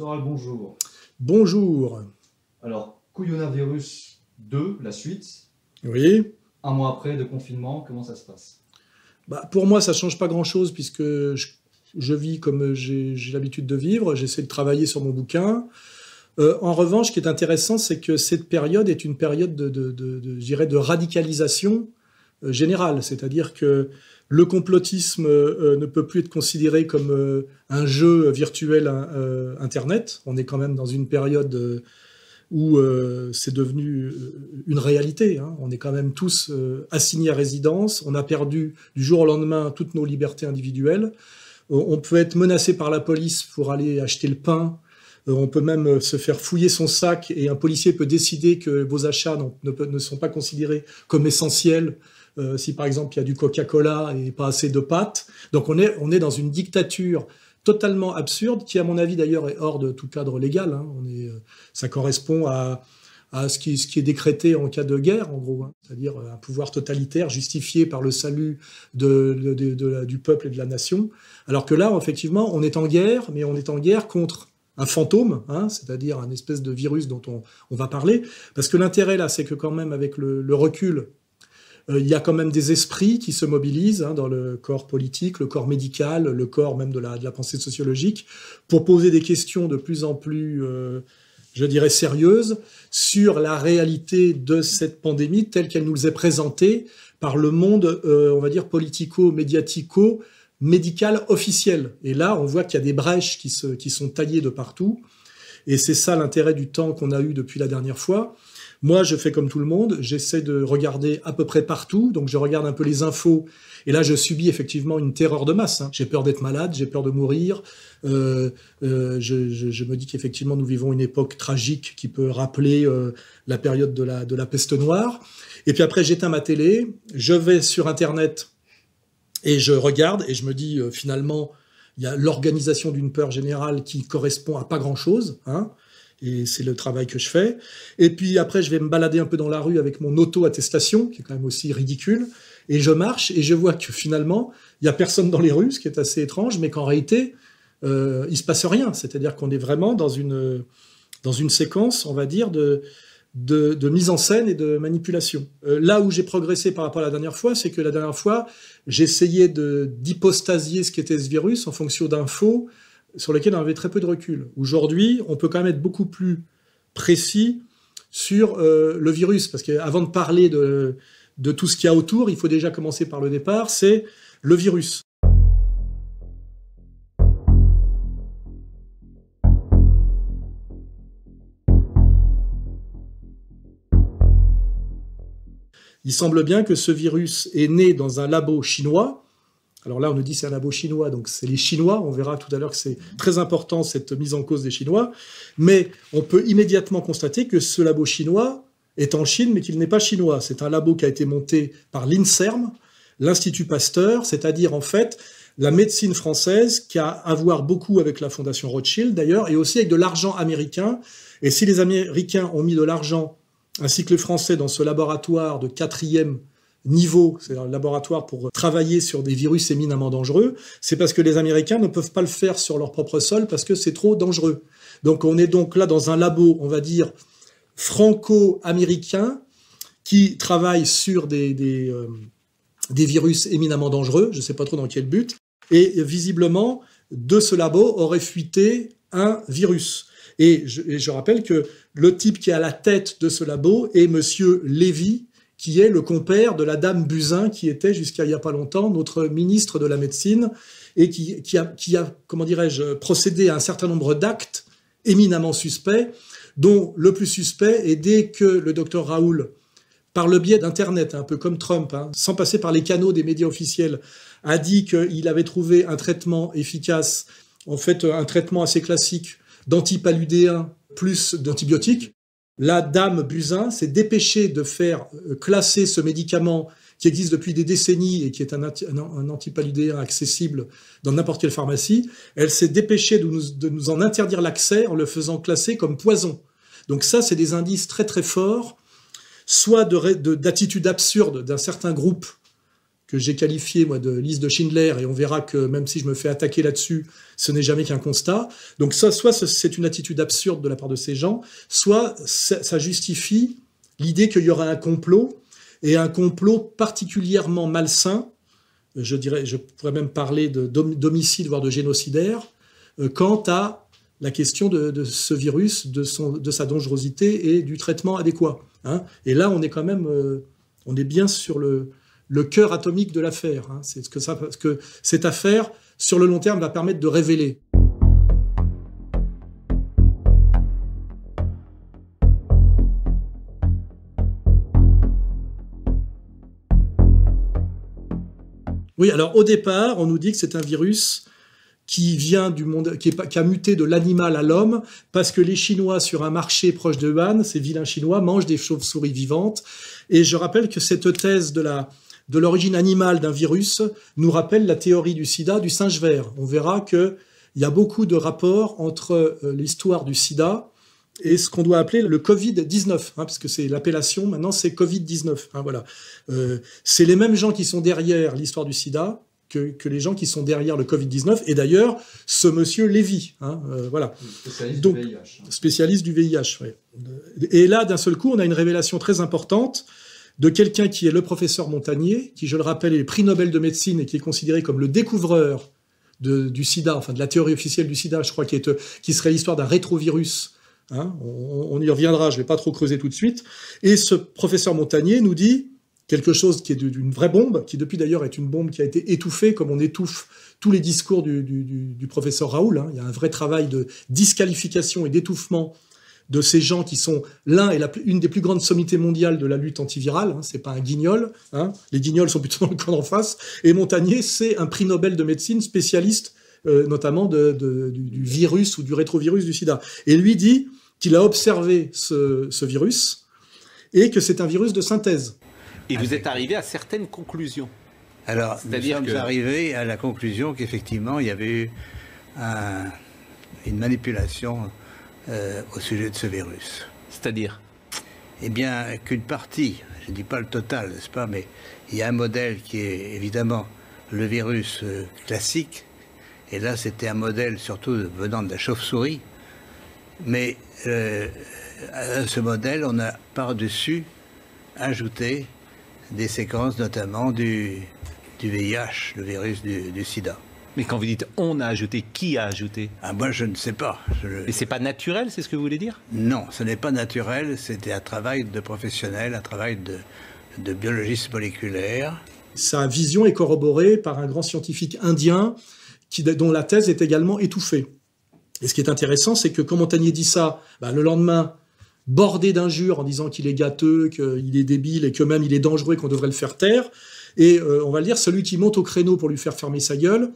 Caporal, bonjour. Bonjour. Alors, Coronavirus 2, la suite. Oui. Un mois après de confinement, comment ça se passe? Pour moi, ça ne change pas grand-chose puisque je vis comme j'ai l'habitude de vivre. J'essaie de travailler sur mon bouquin. En revanche, ce qui est intéressant, c'est que cette période est une période je dirais, de radicalisation générale. C'est-à-dire que le complotisme ne peut plus être considéré comme un jeu virtuel Internet. On est quand même dans une période où c'est devenu une réalité. Hein. On est quand même tous assignés à résidence. On a perdu du jour au lendemain toutes nos libertés individuelles. On peut être menacé par la police pour aller acheter le pain. On peut même se faire fouiller son sac et un policier peut décider que vos achats ne sont pas considérés comme essentiels si par exemple il y a du Coca-Cola et pas assez de pâtes. Donc on est dans une dictature totalement absurde qui à mon avis d'ailleurs est hors de tout cadre légal. Hein. Ça correspond à ce qui est décrété en cas de guerre en gros, hein. C'est-à-dire un pouvoir totalitaire justifié par le salut du peuple et de la nation. Alors que là effectivement on est en guerre, mais on est en guerre contre un fantôme, hein, c'est-à-dire un espèce de virus dont on va parler. Parce que l'intérêt, là, c'est que quand même, avec le recul, il y a quand même des esprits qui se mobilisent hein, dans le corps politique, le corps médical, le corps même de la pensée sociologique, pour poser des questions de plus en plus, je dirais, sérieuses sur la réalité de cette pandémie telle qu'elle nous est présentée par le monde, on va dire, politico-médiatico, médical officiel. Et là, on voit qu'il y a des brèches qui sont taillées de partout. Et c'est ça l'intérêt du temps qu'on a eu depuis la dernière fois. Moi, je fais comme tout le monde. J'essaie de regarder à peu près partout. Donc, je regarde un peu les infos. Et là, je subis effectivement une terreur de masse. Hein. J'ai peur d'être malade, j'ai peur de mourir. Je me dis qu'effectivement, nous vivons une époque tragique qui peut rappeler la période de la peste noire. Et puis après, j'éteins ma télé. Je vais sur Internet. Et je regarde et je me dis, finalement, il y a l'organisation d'une peur générale qui correspond à pas grand-chose, hein, et c'est le travail que je fais. Et puis après, je vais me balader un peu dans la rue avec mon auto-attestation, qui est quand même aussi ridicule, et je marche et je vois que finalement, il y a personne dans les rues, ce qui est assez étrange, mais qu'en réalité, il se passe rien. C'est-à-dire qu'on est vraiment dans une séquence, on va dire, de mise en scène et de manipulation. Là où j'ai progressé par rapport à la dernière fois, c'est que la dernière fois, j'essayais d'hypostasier ce qu'était ce virus en fonction d'infos sur lesquelles on avait très peu de recul. Aujourd'hui, on peut quand même être beaucoup plus précis sur le virus, parce qu'avant de parler de tout ce qu'il y a autour, il faut déjà commencer par le départ, c'est le virus. Il semble bien que ce virus est né dans un labo chinois. Alors là, on nous dit c'est un labo chinois, donc c'est les Chinois. On verra tout à l'heure que c'est très important, cette mise en cause des Chinois. Mais on peut immédiatement constater que ce labo chinois est en Chine, mais qu'il n'est pas chinois. C'est un labo qui a été monté par l'INSERM, l'Institut Pasteur, c'est-à-dire en fait la médecine française qui a à voir beaucoup avec la Fondation Rothschild d'ailleurs, et aussi avec de l'argent américain. Et si les Américains ont mis de l'argent ainsi que les Français dans ce laboratoire de 4e niveau, c'est un laboratoire pour travailler sur des virus éminemment dangereux, c'est parce que les Américains ne peuvent pas le faire sur leur propre sol parce que c'est trop dangereux. Donc on est donc là dans un labo, on va dire, franco-américain qui travaille sur des virus éminemment dangereux, je ne sais pas trop dans quel but, et visiblement, de ce labo aurait fuité un virus. Et je rappelle que le type qui est à la tête de ce labo est Monsieur Lévy, qui est le compère de la dame Buzyn, qui était jusqu'à il n'y a pas longtemps notre ministre de la Médecine, et qui a comment dirais-je, procédé à un certain nombre d'actes éminemment suspects, dont le plus suspect est dès que le docteur Raoul, par le biais d'Internet, un peu comme Trump, hein, sans passer par les canaux des médias officiels, a dit qu'il avait trouvé un traitement efficace, en fait un traitement assez classique, d'antipaludéens plus d'antibiotiques. La dame Buzyn s'est dépêchée de faire classer ce médicament qui existe depuis des décennies et qui est un antipaludéen accessible dans n'importe quelle pharmacie. Elle s'est dépêchée de nous en interdire l'accès en le faisant classer comme poison. Donc ça, c'est des indices très très forts, soit d'attitudes absurdes d'un certain groupe que j'ai qualifiée, moi, de liste de Schindler, et on verra que même si je me fais attaquer là-dessus, ce n'est jamais qu'un constat. Donc ça, soit c'est une attitude absurde de la part de ces gens, soit ça justifie l'idée qu'il y aura un complot, et un complot particulièrement malsain, je pourrais même parler d'homicide, voire de génocidaire, quant à la question de ce virus, de sa dangerosité et du traitement adéquat. Hein. Et là, on est quand même, on est bien sur le cœur atomique de l'affaire. Hein. C'est ce que cette affaire, sur le long terme, va permettre de révéler. Oui, alors au départ, on nous dit que c'est un virus qui vient du monde, qui a muté de l'animal à l'homme, parce que les Chinois, sur un marché proche de Wuhan, ces vilains Chinois, mangent des chauves-souris vivantes. Et je rappelle que cette thèse de l'origine animale d'un virus nous rappelle la théorie du sida du singe vert. On verra qu'il y a beaucoup de rapports entre l'histoire du sida et ce qu'on doit appeler le Covid-19, hein, parce que c'est l'appellation, maintenant c'est Covid-19. Hein, voilà. C'est les mêmes gens qui sont derrière l'histoire du sida que les gens qui sont derrière le Covid-19, et d'ailleurs, ce monsieur Lévy. Hein, voilà. Spécialiste Donc, du VIH. Spécialiste du VIH, oui. Et là, d'un seul coup, on a une révélation très importante de quelqu'un qui est le professeur Montagnier, qui, je le rappelle, est prix Nobel de médecine et qui est considéré comme le découvreur du sida, enfin de la théorie officielle du sida, je crois, qui serait l'histoire d'un rétrovirus. Hein, on y reviendra, je ne vais pas trop creuser tout de suite. Et ce professeur Montagnier nous dit quelque chose qui est d'une vraie bombe, qui depuis d'ailleurs est une bombe qui a été étouffée, comme on étouffe tous les discours du professeur Raoul. Hein. Il y a un vrai travail de disqualification et d'étouffement de ces gens qui sont l'un et une des plus grandes sommités mondiales de la lutte antivirale. Hein. C'est pas un guignol. Hein. Les guignols sont plutôt dans le camp d'en face. Et Montagnier, c'est un prix Nobel de médecine spécialiste notamment du virus ou du rétrovirus du sida. Et lui dit qu'il a observé ce virus et que c'est un virus de synthèse. Et vous êtes arrivé à certaines conclusions. Alors, nous sommes arrivés à la conclusion qu'effectivement, il y avait eu une manipulation au sujet de ce virus. C'est-à-dire? Eh bien, qu'une partie, je ne dis pas le total, n'est-ce pas, mais il y a un modèle qui est évidemment le virus classique, et là, c'était un modèle surtout venant de la chauve-souris, mais à ce modèle, on a par-dessus ajouté des séquences notamment du VIH, le virus du sida. Mais quand vous dites « on a ajouté », qui a ajouté? Ah, moi, je ne sais pas. Mais c'est pas naturel, c'est ce que vous voulez dire? Non, ce n'est pas naturel, c'était un travail de professionnel, un travail de biologiste moléculaire. Sa vision est corroborée par un grand scientifique indien dont la thèse est également étouffée. Et ce qui est intéressant, c'est que quand Montagnier dit ça, le lendemain, bordé d'injures en disant qu'il est gâteux, qu'il est débile et que même il est dangereux et qu'on devrait le faire taire. Et on va le dire, celui qui monte au créneau pour lui faire fermer sa gueule,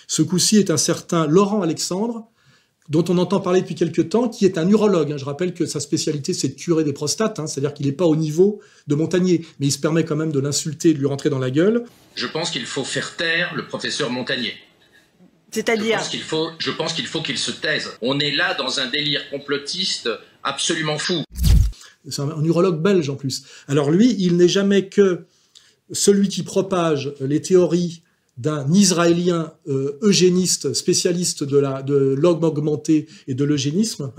ce coup-ci est un certain Laurent Alexandre, dont on entend parler depuis quelques temps, qui est un urologue. Je rappelle que sa spécialité, c'est de curer des prostates, c'est-à-dire qu'il n'est pas au niveau de Montagnier, mais il se permet quand même de l'insulter, de lui rentrer dans la gueule. Je pense qu'il faut faire taire le professeur Montagnier. C'est-à-dire ? Je pense qu'il faut qu'il se taise. On est là dans un délire complotiste absolument fou. C'est un urologue belge en plus. Alors lui, il n'est jamais que celui qui propage les théories d'un Israélien eugéniste, spécialiste de l'homme augmenté et de l'eugénisme,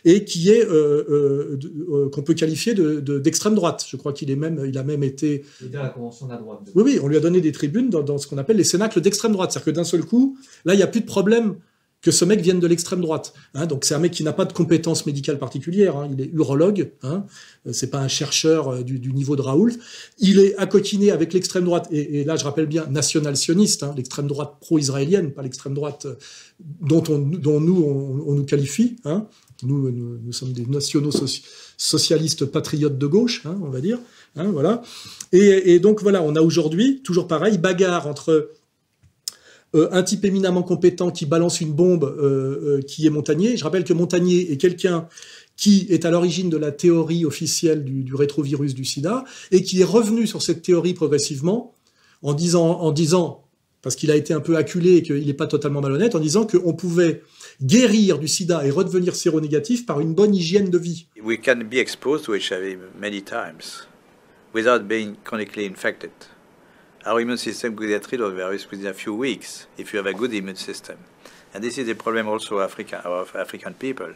et qui est qu'on peut qualifier d'extrême droite. Je crois il a même été... Il est à la convention de la droite. Oui, on lui a donné des tribunes dans ce qu'on appelle les cénacles d'extrême droite. C'est-à-dire que d'un seul coup, là, il n'y a plus de problème que ce mec vienne de l'extrême droite. Donc c'est un mec qui n'a pas de compétences médicales particulières. Il est urologue. C'est pas un chercheur du niveau de Raoult. Il est accoquiné avec l'extrême droite. Et là, je rappelle bien, national-sioniste, l'extrême droite pro-israélienne, pas l'extrême droite dont nous on nous qualifie. Nous sommes des nationaux socialistes patriotes de gauche, on va dire. Voilà. Et donc voilà, on a aujourd'hui, toujours pareil, bagarre entre un type éminemment compétent qui balance une bombe qui est Montagnier. Je rappelle que Montagnier est quelqu'un qui est à l'origine de la théorie officielle du rétrovirus du sida et qui est revenu sur cette théorie progressivement en disant, parce qu'il a été un peu acculé et qu'il n'est pas totalement malhonnête, en disant qu'on pouvait guérir du sida et redevenir séronégatif par une bonne hygiène de vie. We can be exposed to HIV many times without being chronically infected. Our immune system could get rid of the virus within a few weeks if you have a good immune system. And this is the problem also of African people.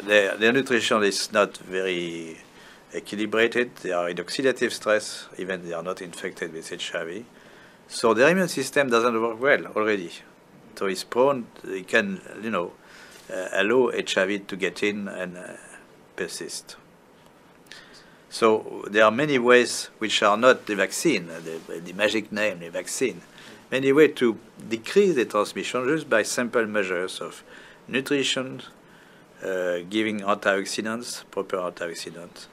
Their nutrition is not very equilibrated. They are in oxidative stress, even they are not infected with HIV. So their immune system doesn't work well already. So it's prone, it can, allow HIV to get in and persist. So there are many ways which are not the vaccine, the magic name, the vaccine. Many ways to decrease the transmission just by simple measures of nutrition, giving antioxidants, proper antioxidants,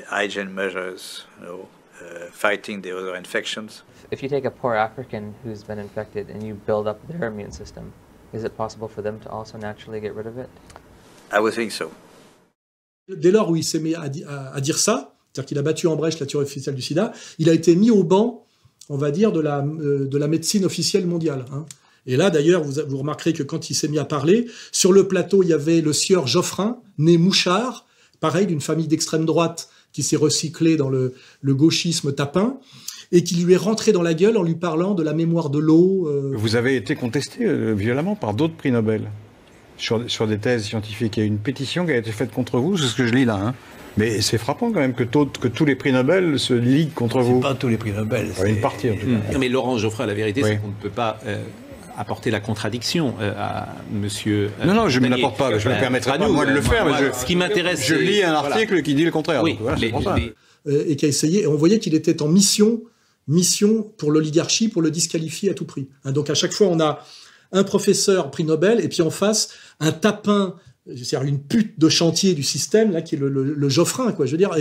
hygiene measures, fighting the other infections. If you take a poor African who's been infected and you build up their immune system, is it possible for them to also naturally get rid of it? I would think so. Dès lors où il s'est mis à dire ça, c'est-à-dire qu'il a battu en brèche la théorie officielle du sida, il a été mis au banc, on va dire, de la médecine officielle mondiale. Hein. Et là, d'ailleurs, vous remarquerez que quand il s'est mis à parler, sur le plateau, il y avait le sieur Geoffrin, né Mouchard, pareil, d'une famille d'extrême droite qui s'est recyclée dans le gauchisme tapin, et qui lui est rentré dans la gueule en lui parlant de la mémoire de l'eau. Vous avez été contesté violemment par d'autres prix Nobel sur des thèses scientifiques. Il y a une pétition qui a été faite contre vous, c'est ce que je lis là. Hein. Mais c'est frappant quand même que tous les prix Nobel se liguent contre vous. C'est pas tous les prix Nobel. Une partie en tout cas. Mais Laurent Geoffrin, la vérité, c'est qu'on ne peut pas apporter la contradiction à monsieur... non, je ne me l'apporte pas, je me permettrai pas moi de le faire. Mais ce qui m'intéresse, je lis un article qui dit le contraire. Oui, donc, voilà, c'est pour ça. Et qui a essayé, et on voyait qu'il était en mission pour l'oligarchie, pour le disqualifier à tout prix. Hein, donc à chaque fois, on a un professeur prix Nobel, et puis en face, un tapin, c'est-à-dire une pute de chantier du système, là, qui est le Geoffrin, quoi, je veux dire.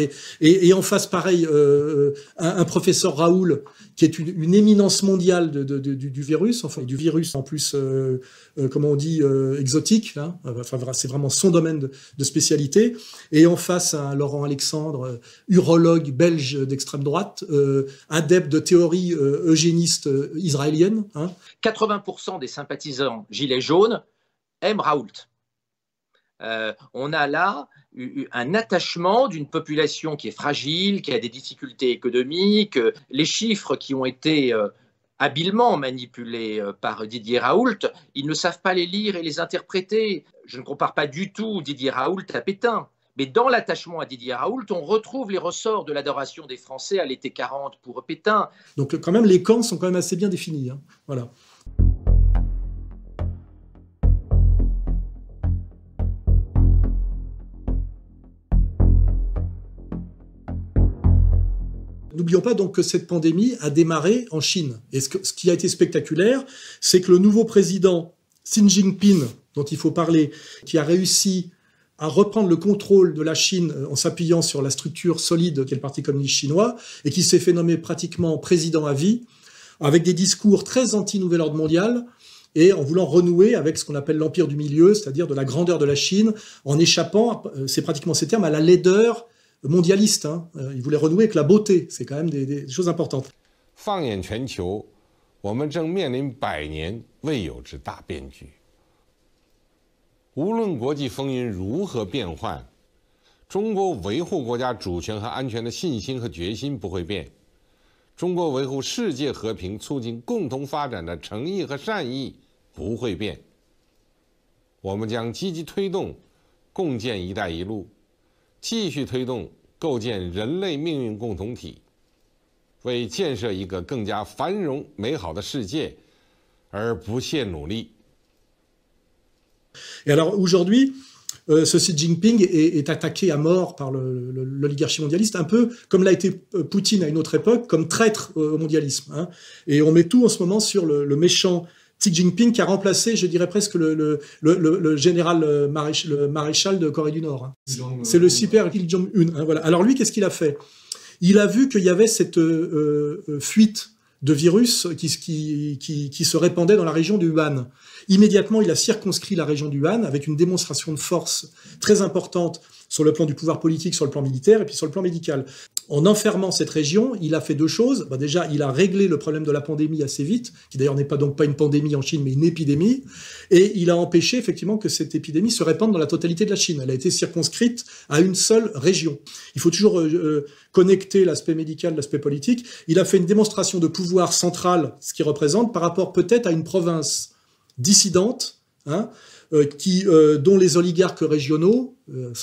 Et en face, pareil, un professeur Raoul, qui est une éminence mondiale du virus, enfin, du virus en plus, comment on dit, exotique, là. Enfin, c'est vraiment son domaine de spécialité. Et en face, un Laurent Alexandre, urologue belge d'extrême droite, adepte de théories eugénistes israéliennes. Hein. 80% des sympathisants gilets jaunes aiment Raoult. On a là un attachement d'une population qui est fragile, qui a des difficultés économiques. Les chiffres qui ont été habilement manipulés par Didier Raoult, ils ne savent pas les lire et les interpréter. Je ne compare pas du tout Didier Raoult à Pétain. Mais dans l'attachement à Didier Raoult, on retrouve les ressorts de l'adoration des Français à l'été 40 pour Pétain. Donc quand même, les camps sont quand même assez bien définis. Hein. Voilà. N'oublions pas donc que cette pandémie a démarré en Chine. Et ce qui a été spectaculaire, c'est que le nouveau président Xi Jinping, dont il faut parler, qui a réussi à reprendre le contrôle de la Chine en s'appuyant sur la structure solide qu'est le Parti communiste chinois, et qui s'est fait nommer pratiquement président à vie, avec des discours très anti-nouvel ordre mondial, et en voulant renouer avec ce qu'on appelle l'empire du milieu, c'est-à-dire de la grandeur de la Chine, en échappant, c'est pratiquement ces termes, à la laideur mondialiste. Hein. Il voulait renouer avec la beauté, c'est quand même des choses importantes. 放眼全球，我们正面临100年未有之大变局。无论国际风云如何变幻，中国维护国家主权和安全的信心和决心不会变，中国维护世界和平、促进共同发展的诚意和善意不会变。我们将积极推动共建“一带一路”。 继续推动构建人类命运共同体，为建设一个更加繁荣美好的世界而不懈努力。 Et alors aujourd'hui, ce Xi Jinping est attaqué à mort par l'oligarchie mondialiste, un peu comme l'a été Poutine à une autre époque, comme traître au mondialisme. Hein. Et on met tout en ce moment sur le méchant Xi Jinping qui a remplacé, je dirais presque le général le maréchal de Corée du Nord. Hein. C'est le super Kim Jong-un. Hein, voilà. Alors lui, qu'est-ce qu'il a fait? Il a vu qu'il y avait cette fuite de virus qui se répandait dans la région du Wuhan. Immédiatement, il a circonscrit la région du Wuhan avec une démonstration de force très importante sur le plan du pouvoir politique, sur le plan militaire et puis sur le plan médical. En enfermant cette région, il a fait deux choses. Déjà, il a réglé le problème de la pandémie assez vite, qui d'ailleurs n'est pas donc pas une pandémie en Chine, mais une épidémie. Et il a empêché effectivement que cette épidémie se répande dans la totalité de la Chine. Elle a été circonscrite à une seule région. Il faut toujours connecter l'aspect médical, l'aspect politique. Il a fait une démonstration de pouvoir central, ce qui représente, par rapport peut-être à une province dissidente, hein, dont les oligarques régionaux,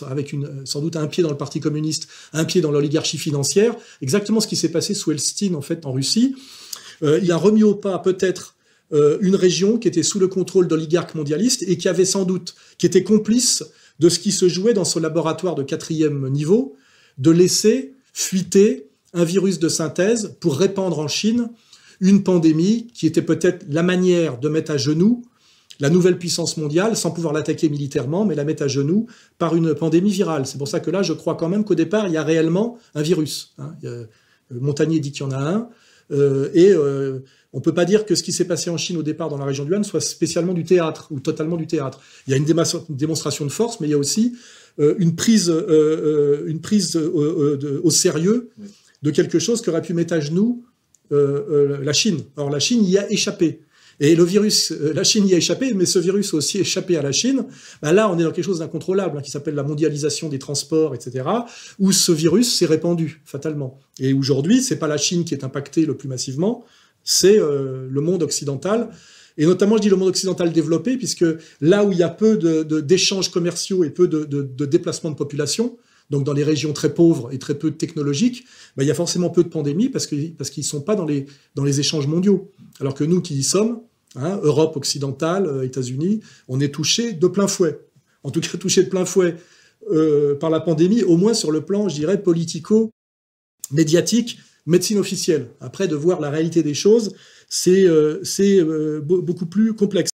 avec sans doute un pied dans le Parti communiste, un pied dans l'oligarchie financière, exactement ce qui s'est passé sous Eltsine en fait en Russie. Il a remis au pas peut-être une région qui était sous le contrôle d'oligarques mondialistes et qui était complice de ce qui se jouait dans ce laboratoire de 4e niveau, de laisser fuiter un virus de synthèse pour répandre en Chine une pandémie qui était peut-être la manière de mettre à genoux la nouvelle puissance mondiale, sans pouvoir l'attaquer militairement, mais la mettre à genoux par une pandémie virale. C'est pour ça que là, je crois quand même qu'au départ, il y a réellement un virus. Hein. Montagnier dit qu'il y en a un. On ne peut pas dire que ce qui s'est passé en Chine au départ dans la région du Han soit spécialement du théâtre, ou totalement du théâtre. Il y a une démonstration de force, mais il y a aussi une prise au sérieux de quelque chose qui aurait pu mettre à genoux la Chine. Or, la Chine y a échappé. Et le virus, la Chine y a échappé, mais ce virus a aussi échappé à la Chine. Là, on est dans quelque chose d'incontrôlable, hein, qui s'appelle la mondialisation des transports, etc., où ce virus s'est répandu, fatalement. Et aujourd'hui, c'est pas la Chine qui est impactée le plus massivement, c'est le monde occidental. Et notamment, je dis le monde occidental développé, puisque là où il y a peu d'échanges commerciaux et peu de déplacements de population, donc dans les régions très pauvres et très peu technologiques, il y a forcément peu de pandémies parce qu'ils ne sont pas dans les échanges mondiaux. Alors que nous qui y sommes, hein, Europe occidentale, États-Unis, on est touchés de plein fouet. En tout cas, touchés de plein fouet par la pandémie, au moins sur le plan, je dirais, politico-médiatique, médecine officielle. Après, de voir la réalité des choses, c'est beaucoup plus complexe.